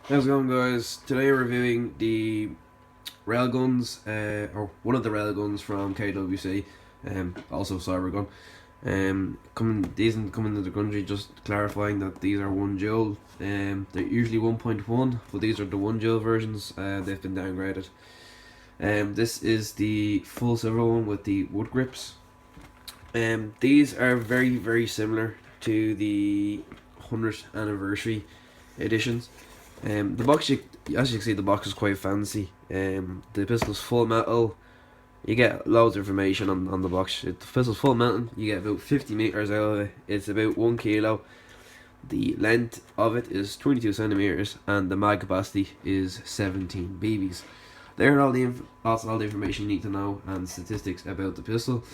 How's it going, guys? Today we're reviewing the railguns, or one of the railguns from KWC, also Cybergun. These didn't come into the country, just clarifying that these are 1 joule. They're usually 1.1, but these are the 1 joule versions. They've been downgraded. This is the full silver one with the wood grips. These are very, very similar to the 100th anniversary editions. The box, as you can see, the box is quite fancy. The pistol's full metal. You get loads of information on the box. The pistol's full metal. You get about 50 meters out of it. It's about 1 kilo. The length of it is 22 centimeters, and the mag capacity is 17 BBs. There are all the information you need to know and statistics about the pistol.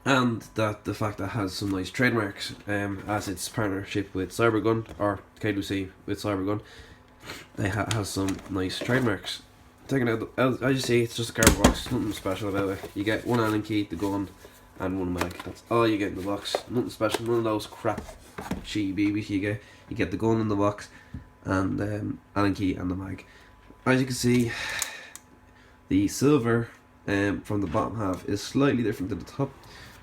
And that the fact that it has some nice trademarks, as its partnership with Cybergun, or KWC with Cybergun, it has some nice trademarks. Taking out, as you see, it's just a cardboard box, nothing special about it. You get 1 Allen key, the gun, and 1 mag. That's all you get in the box. Nothing special, none of those crap cheap BBs you get. You get the gun in the box, and Allen key and the mag. As you can see, the silver from the bottom half is slightly different to the top,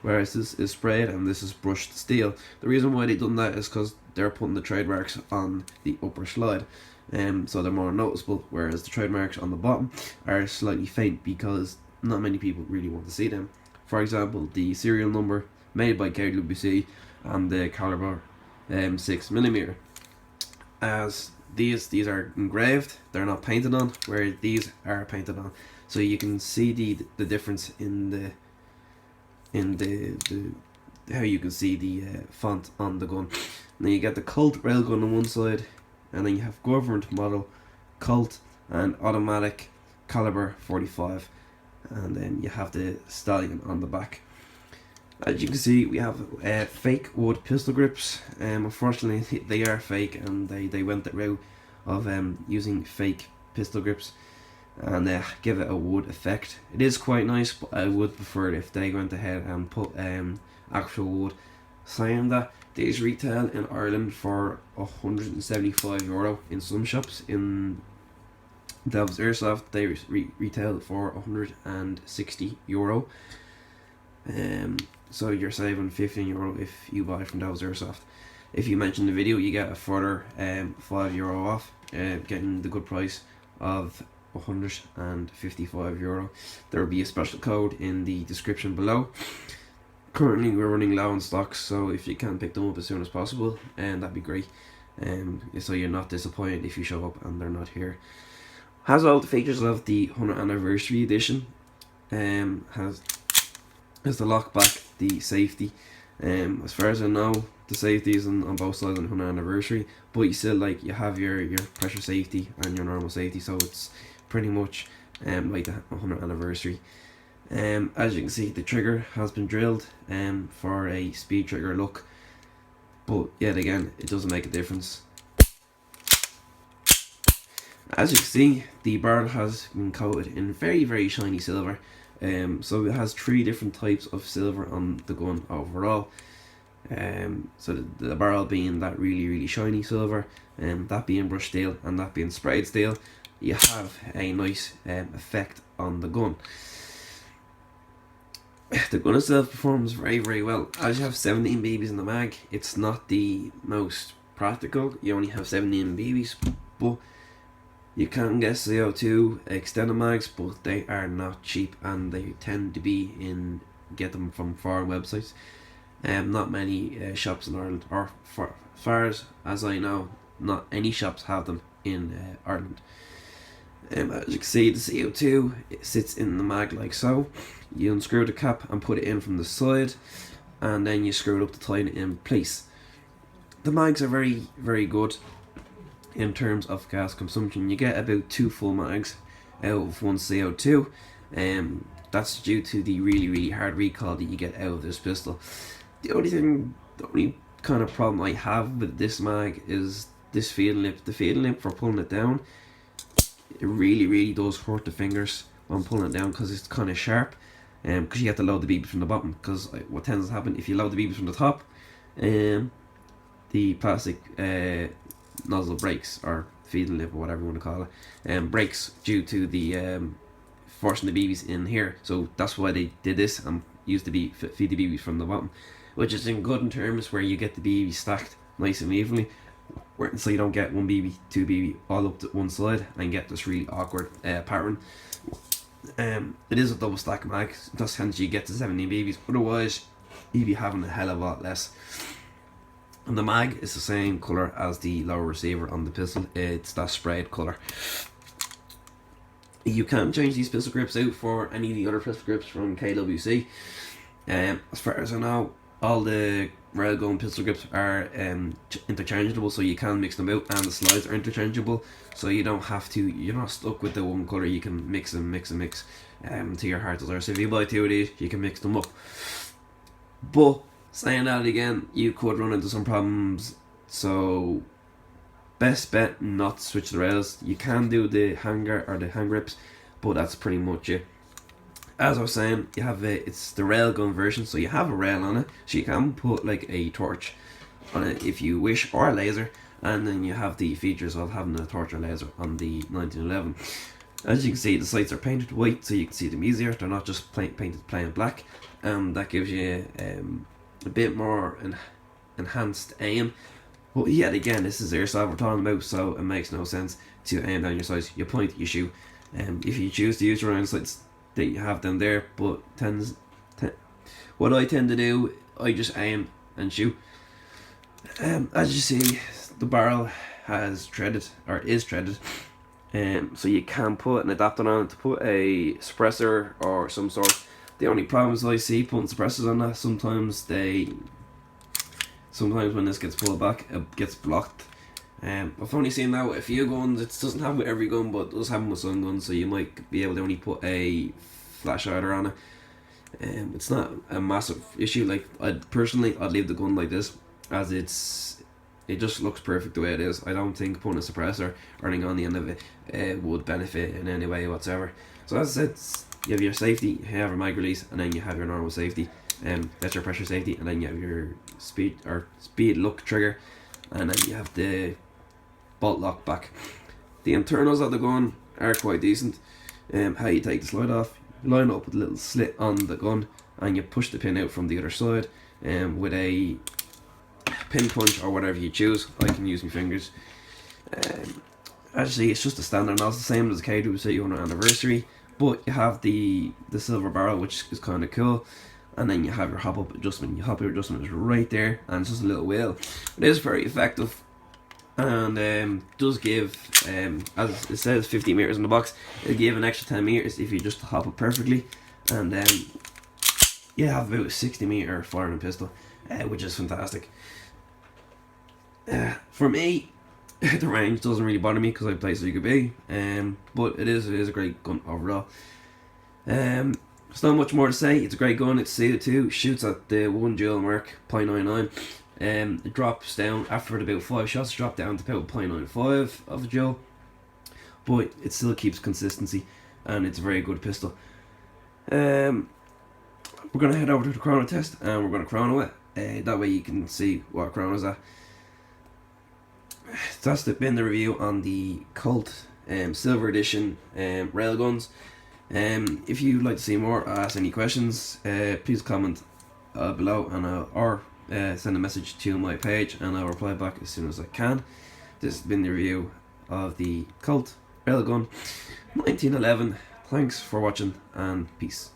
whereas this is sprayed and this is brushed steel. The reason why they done that is because they're putting the trademarks on the upper slide, so they're more noticeable, whereas the trademarks on the bottom are slightly faint because not many people really want to see them. For example, the serial number made by KWC and the caliber 6mm. As these are engraved, they're not painted on, where these are painted on. So you can see the difference in the how you can see the font on the gun. Now you get the Colt railgun on one side, and then you have government model, Colt, and automatic caliber 45, and then you have the stallion on the back. As you can see, we have fake wood pistol grips. Unfortunately, they are fake, and they went the route of using fake pistol grips and give it a wood effect. It is quite nice, but I would prefer it if they went ahead and put actual wood. Saying that, these retail in Ireland for €175 in some shops. In Dev's Airsoft, they retail for €160. So you're saving €15 if you buy from Dev's Airsoft. If you mention the video, you get a further €5 off, getting the good price of €155. There will be a special code in the description below. Currently we're running low on stocks, so if you can pick them up as soon as possible, and that'd be great. So you're not disappointed if you show up and they're not here. Has all the features of the 100th anniversary edition. Has the lock back, the safety. As far as I know, the safety is on both sides on the 100th anniversary, but you still you have your pressure safety and your normal safety, so it's pretty much like the 100th anniversary. As you can see, the trigger has been drilled for a speed trigger look, but yet again, it doesn't make a difference. As you can see, the barrel has been coated in very, very shiny silver. So it has 3 different types of silver on the gun overall. So the barrel being that really, really shiny silver, that being brushed steel, and that being sprayed steel, you have a nice effect on the gun. The gun itself performs very, very well. As you have 17 BBs in the mag, it's not the most practical. You only have 17 BBs, but you can get CO2 extended mags, but they are not cheap, and they tend to be get them from foreign websites. Not many shops in Ireland, or as far as I know, not any shops have them in Ireland. As you can see, the CO2 it sits in the mag like so. You unscrew the cap and put it in from the side, and then you screw it up to tighten it in place. The mags are very, very good in terms of gas consumption. You get about 2 full mags out of 1 CO2. That's due to the really, really hard recoil that you get out of this pistol. The only kind of problem I have with this mag is this feeding lip. The feeding lip, for pulling it down, it really, really does hurt the fingers when pulling it down, because it's kind of sharp. Because you have to load the BB from the bottom. Because what tends to happen, if you load the BB from the top, the plastic nozzle breaks or feeding lip or whatever you want to call it, breaks due to the forcing the BBs in here. So that's why they did this and used to feed the BBs from the bottom, which is in good in terms where you get the BBs stacked nice and evenly, so you don't get one BB, two BB all up to one side and get this really awkward pattern. It is a double stack mag, thus hence you get to 17 BBs, otherwise you'd be having a hell of a lot less. And the mag is the same colour as the lower receiver on the pistol, it's that sprayed colour. You can change these pistol grips out for any of the other pistol grips from KWC. As far as I know, all the railgun pistol grips are interchangeable, so you can mix them out, and the slides are interchangeable, so you don't have to, you're not stuck with the one colour. You can mix to your heart's desire. So if you buy two of these, you can mix them up. But saying that again, you could run into some problems, so best bet not to switch the rails. You can do the hanger or the hand grips, but that's pretty much it. As I was saying, you have it's the railgun version, so you have a rail on it, so you can put like a torch on it if you wish, or a laser, and then you have the features of having a torch or laser on the 1911. As you can see, the sights are painted white, so you can see them easier. They're not just painted plain black, and that gives you a bit more enhanced aim. But yet again, this is airsoft we're talking about, so it makes no sense to aim down your sights. You point, you shoot. If you choose to use your own sights, that you have them there, but what I tend to do, I just aim and shoot. As you see, the barrel has threaded, or is threaded, so you can put an adapter on it to put a suppressor or some sort. The only problems I see putting suppressors on that, sometimes when this gets pulled back, it gets blocked. I've only seen that with a few guns. It doesn't have with every gun, but it does happen with some guns, so you might be able to only put a flash hider on it. It's not a massive issue. Like, I'd leave the gun like this, as it just looks perfect the way it is. I don't think putting a suppressor or anything on the end of it would benefit in any way whatsoever. So as I said, you have your safety, you have your mag release, and then you have your normal safety. That's your pressure safety, and then you have your speed lock trigger, and then you have the bolt lock back. The internals of the gun are quite decent. How you take the slide off, you line up with a little slit on the gun, and you push the pin out from the other side with a pin punch or whatever you choose. I can use my fingers. Actually, it's just a standard, and it's the same as the KWC 100th anniversary, but you have the silver barrel, which is kind of cool. And then you have your hop-up adjustment. Your hop-up adjustment is right there, and it's just a little wheel. It is very effective, and does give, as it says, 50 meters in the box. It'll give an extra 10 meters if you just hop it perfectly, and then you have about a 60 meter firing pistol, which is fantastic. For me, the range doesn't really bother me because I play CQB, but it is a great gun overall. There's not much more to say. It's a great gun. It's CO2, shoots at the 1 joule mark, 0.99. It drops down after about 5 shots, drop down to about 0.95 of a joule, but it still keeps consistency, and it's a very good pistol. We're gonna head over to the Chrono Test, and we're gonna chrono it. That way you can see what chrono's at. That's been the review on the Colt Silver Edition railguns. If you'd like to see more or ask any questions, please comment below, and or send a message to my page, and I'll reply back as soon as I can. This has been the review of the Colt railgun 1911. Thanks for watching, and peace.